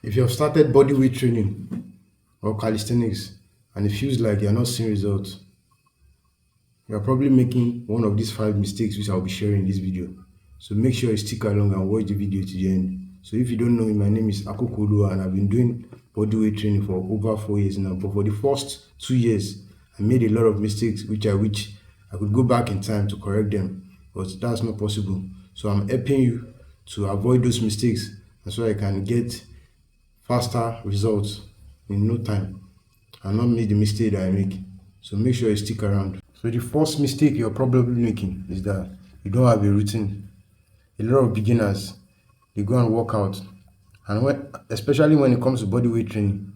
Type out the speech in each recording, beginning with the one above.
If you have started body weight training or calisthenics and it feels like you're not seeing results, you're probably making one of these five mistakes which I'll be sharing in this video. So make sure you stick along and watch the video to the end. So if you don't know me, my name is Akokolu and I've been doing body weight training for over 4 years now. But for the first 2 years, I made a lot of mistakes which I wish I could go back in time to correct them. But that's not possible. So I'm helping you to avoid those mistakes and so I can get faster results in no time and not make the mistake that I make. So make sure you stick around. So the first mistake you're probably making is that you don't have a routine. A lot of beginners, they go and work out, and especially when it comes to body weight training,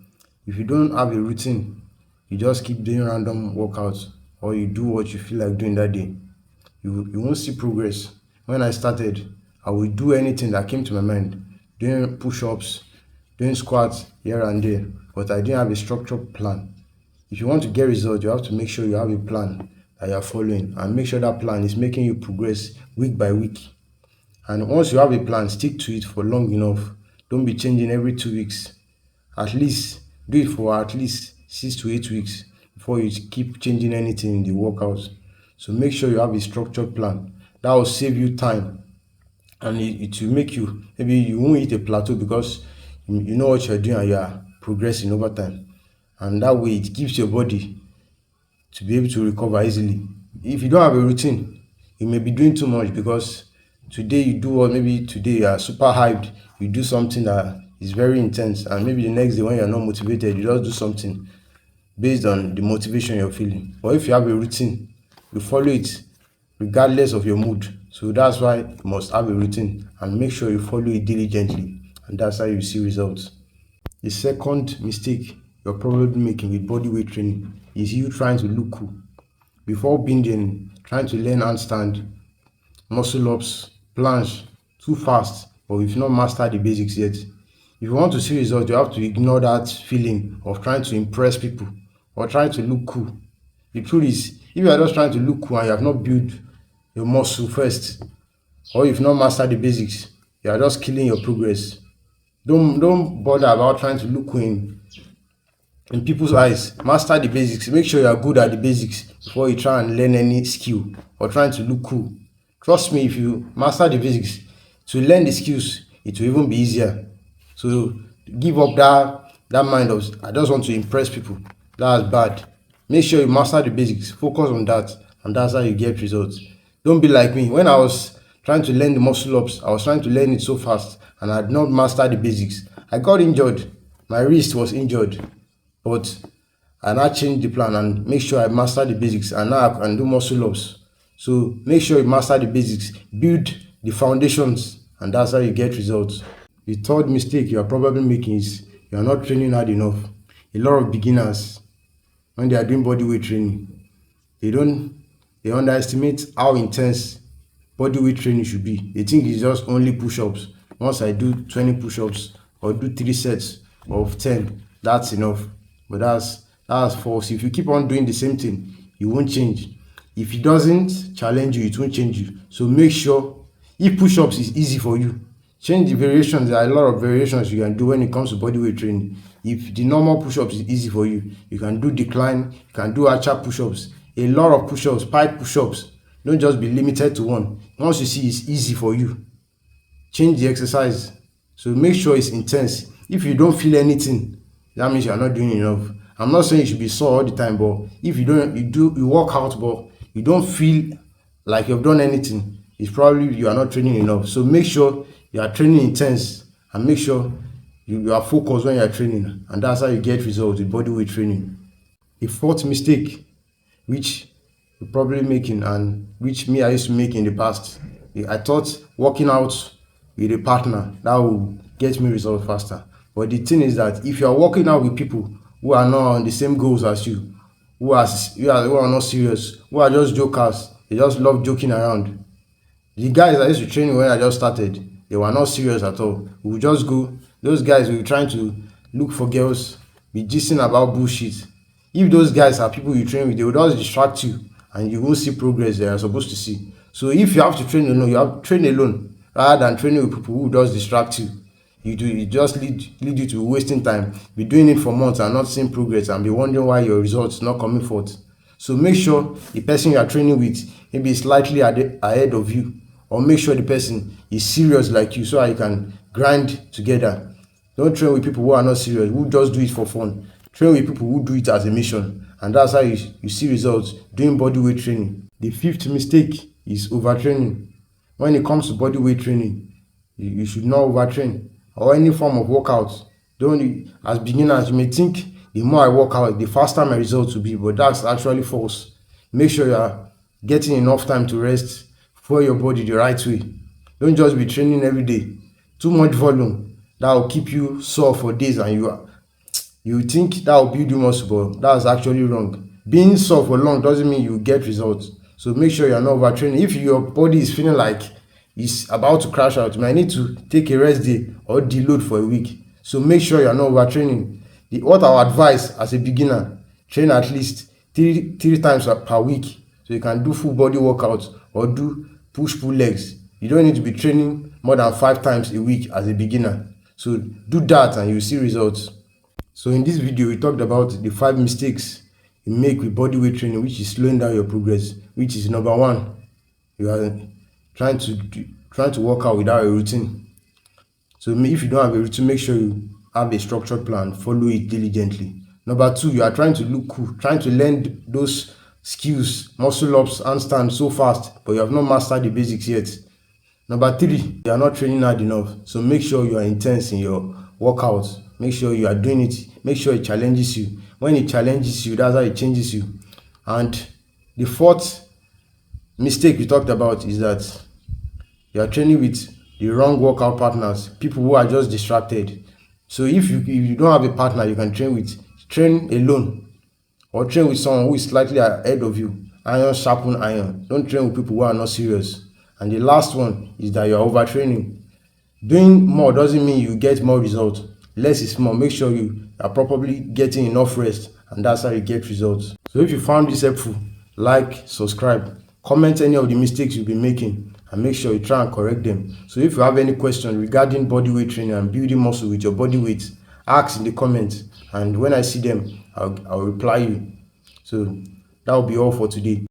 if you don't have a routine, you just keep doing random workouts or you do what you feel like doing that day, you won't see progress. When I started, I would do anything that came to my mind, doing push-ups, doing squats here and there, but I didn't have a structured plan. If you want to get results, you have to make sure you have a plan that you are following and make sure that plan is making you progress week by week. And once you have a plan, stick to it for long enough. Don't be changing every 2 weeks. At least do it for at least 6 to 8 weeks before you keep changing anything in the workouts. So make sure you have a structured plan. That will save you time and it will make you, maybe you won't hit a plateau because you know what you're doing and you are progressing over time. And that way it gives your body to be able to recover easily. If you don't have a routine, you may be doing too much because today you do what, maybe today you are super hyped, you do something that is very intense, and maybe the next day when you're not motivated, you just do something based on the motivation you're feeling. But if you have a routine, you follow it regardless of your mood. So that's why you must have a routine and make sure you follow it diligently, and that's how you see results. The second mistake you're probably making with body weight training is you trying to look cool. Before binging, trying to learn handstand, muscle ups, planche too fast, or if not master the basics yet. If you want to see results, you have to ignore that feeling of trying to impress people or trying to look cool. The truth is, if you are just trying to look cool and you have not built your muscle first, or if not master the basics, you are just killing your progress. Don't bother about trying to look cool in people's eyes. Master the basics. Make sure you are good at the basics before you try and learn any skill or trying to look cool. Trust me, if you master the basics, to learn the skills, it will even be easier. So give up that mind of I just want to impress people. That's bad. Make sure you master the basics. Focus on that, and that's how you get results. Don't be like me. When I was trying to learn the muscle ups, I was trying to learn it so fast, and I had not mastered the basics. I got injured. My wrist was injured, but I now changed the plan and make sure I master the basics, and now I can do muscle ups. So make sure you master the basics, build the foundations, and that's how you get results. The third mistake you are probably making is you are not training hard enough. A lot of beginners, when they are doing body weight training, they underestimate how intense body weight training should be. They think it's just only push-ups. Once I do 20 push-ups or do 3 sets of 10, that's enough. But that's false. If you keep on doing the same thing, you won't change. If it doesn't challenge you, it won't change you. So make sure, if push-ups is easy for you, change the variations. There are a lot of variations you can do when it comes to body weight training. If the normal push-ups is easy for you, you can do decline, you can do archer push-ups, a lot of push-ups, pipe push-ups. Don't just be limited to one. Once you see it's easy for you, change the exercise. So make sure it's intense. If you don't feel anything, that means you're not doing enough. I'm not saying you should be sore all the time, but if you work out, but you don't feel like you've done anything, it's probably you are not training enough. So make sure you are training intense and make sure you are focused when you are training, and that's how you get results with body weight training. The fourth mistake, which you're probably making and which me I used to make in the past, I thought working out with a partner that will get me results faster. But the thing is that if you are working out with people who are not on the same goals as you, who are not serious, who are just jokers, they just love joking around. The guys I used to train when I just started, they were not serious at all. We would just go, those guys were trying to look for girls, be gisting about bullshit. If those guys are people you train with, they will just distract you and you won't see progress they are supposed to see. So if you have to train alone, you have to train alone rather than training with people who just distract you. it just lead you to wasting time, be doing it for months and not seeing progress, and be wondering why your results not coming forth. So make sure the person you are training with maybe is slightly ahead of you, or make sure the person is serious like you, so that you can grind together. Don't train with people who are not serious, who just do it for fun. Train with people who do it as a mission, and that's how you see results doing body weight training. The fifth mistake is overtraining. When it comes to body weight training, you should not overtrain, or any form of workout. Don't As beginners, you may think the more I work out, the faster my results will be, but that's actually false. Make sure you are getting enough time to rest for your body the right way. Don't just be training every day. Too much volume, that will keep you sore for days, and you think that will build you muscle, but that's actually wrong. Being sore for long doesn't mean you get results. So make sure you're not overtraining. If your body is feeling like it's about to crash out, you might need to take a rest day or deload for a week. So make sure you're not overtraining. What I would advise as a beginner, train at least three times per week, so you can do full body workouts or do push-pull legs. You don't need to be training more than 5 times a week as a beginner. So do that and you'll see results. So in this video, we talked about the 5 mistakes you make with body weight training, which is slowing down your progress. Which is number 1, you are trying to work out without a routine. So if you don't have a routine, make sure you have a structured plan, follow it diligently. Number 2, you are trying to look cool, trying to learn those skills, muscle ups, handstand so fast, but you have not mastered the basics yet. Number 3, you are not training hard enough. So make sure you are intense in your workouts. Make sure you are doing it. Make sure it challenges you. When it challenges you, that's how it changes you. And the 4th mistake we talked about is that you are training with the wrong workout partners, people who are just distracted. So if you don't have a partner you can train with, train alone, or train with someone who is slightly ahead of you. Iron sharpen iron. Don't train with people who are not serious. And the last one is that you are overtraining. Doing more doesn't mean you get more results. Less is more. Make sure you are properly getting enough rest, and that's how you get results. So if you found this helpful, like, subscribe, comment any of the mistakes you've been making, and make sure you try and correct them. So if you have any questions regarding body weight training and building muscle with your body weight, ask in the comments, and when I see them, I'll reply you. So that will be all for today.